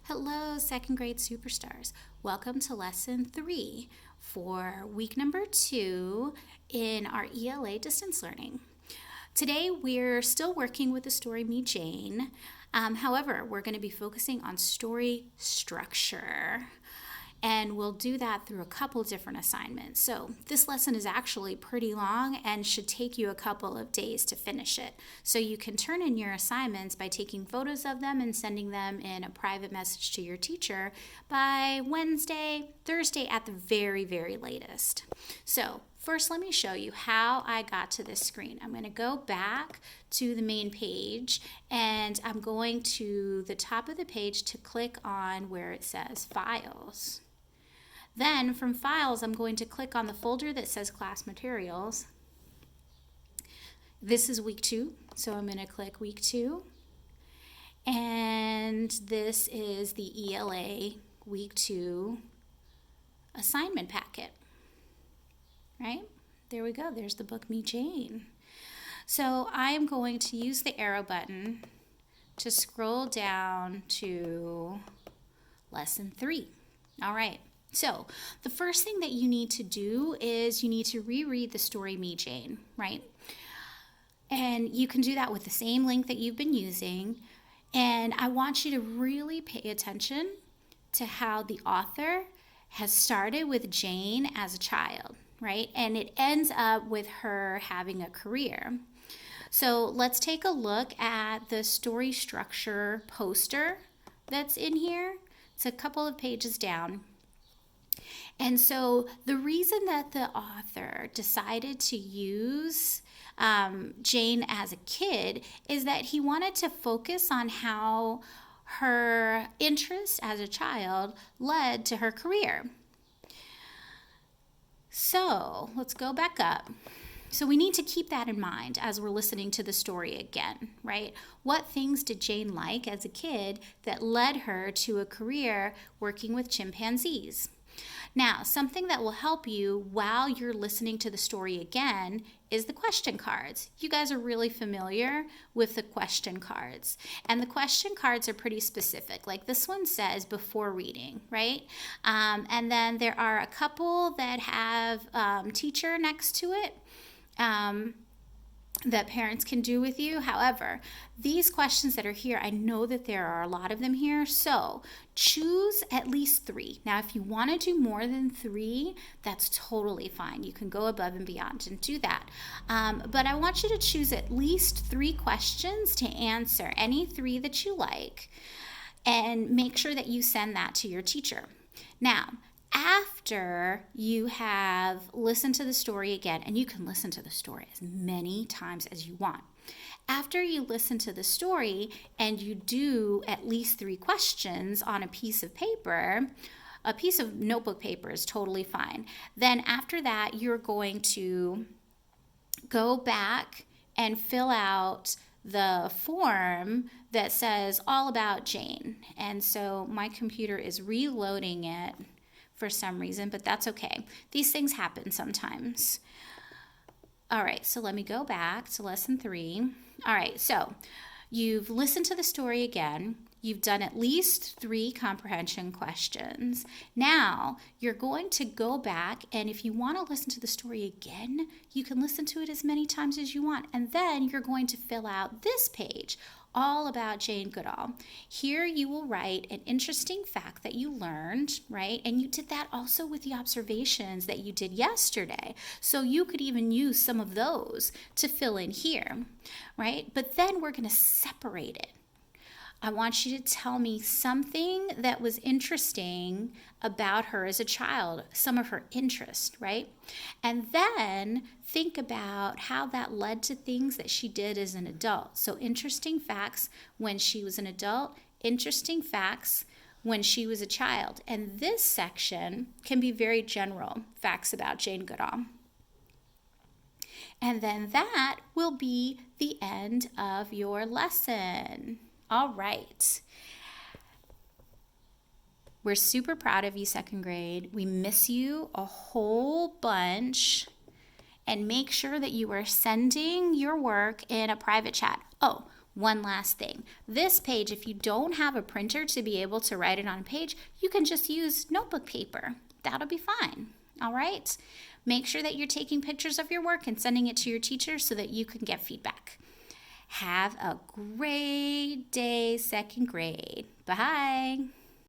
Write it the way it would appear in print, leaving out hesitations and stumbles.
Hello, second grade superstars. Welcome to lesson 3 for week number 2 in our ELA distance learning. Today, we're still working with the story Me Jane. However, we're going to be focusing on story structure. And we'll do that through a couple different assignments. So this lesson is actually pretty long and should take you a couple of days to finish it. So you can turn in your assignments by taking photos of them and sending them in a private message to your teacher by Wednesday, Thursday at the very, very latest. So first, let me show you how I got to this screen. I'm going to go back to the main page and I'm going to the top of the page to click on where it says Files. Then from Files, I'm going to click on the folder that says Class Materials. This is week 2, so I'm going to click week 2. And this is the ELA week 2 assignment packet. Right? There we go. There's the book Me Jane. So I'm going to use the arrow button to scroll down to lesson 3. All right. So the first thing that you need to do is you need to reread the story Me Jane, right? And you can do that with the same link that you've been using. And I want you to really pay attention to how the author has started with Jane as a child, right? And it ends up with her having a career. So let's take a look at the story structure poster that's in here. It's a couple of pages down. And so the reason that the author decided to use Jane as a kid is that he wanted to focus on how her interest as a child led to her career. So let's go back up. So we need to keep that in mind as we're listening to the story again, right? What things did Jane like as a kid that led her to a career working with chimpanzees? Now, something that will help you while you're listening to the story again is the question cards. You guys are really familiar with the question cards. And the question cards are pretty specific. Like this one says before reading, right? And then there are a couple that have teacher next to it. That parents can do with you. However, these questions that are here, I know that there are a lot of them here, so choose at least 3. Now, if you want to do more than 3, that's totally fine. You can go above and beyond and do that. But I want you to choose at least 3 questions to answer, any 3 that you like, and make sure that you send that to your teacher. Now, after you have listened to the story again, and you can listen to the story as many times as you want. After you listen to the story and you do at least 3 questions on a piece of paper, a piece of notebook paper is totally fine. Then after that, you're going to go back and fill out the form that says all about Jane. And so my computer is reloading it for some reason, but that's okay. These things happen sometimes. All right, so let me go back to lesson 3. All right, so you've listened to the story again. You've done at least 3 comprehension questions. Now, you're going to go back, and if you want to listen to the story again, you can listen to it as many times as you want. And then you're going to fill out this page, all about Jane Goodall. Here you will write an interesting fact that you learned, right? And you did that also with the observations that you did yesterday. So you could even use some of those to fill in here, right? But then we're going to separate it. I want you to tell me something that was interesting about her as a child, some of her interest, right? And then think about how that led to things that she did as an adult. So interesting facts when she was an adult, interesting facts when she was a child. And this section can be very general, facts about Jane Goodall. And then that will be the end of your lesson. All right. We're super proud of you, second grade. We miss you a whole bunch. And make sure that you are sending your work in a private chat. Oh, One last thing. This page, if you don't have a printer to be able to write it on a page, you can just use notebook paper. That'll be fine. All right? Make sure that you're taking pictures of your work and sending it to your teacher so that you can get feedback. Have a great day, second grade. Bye.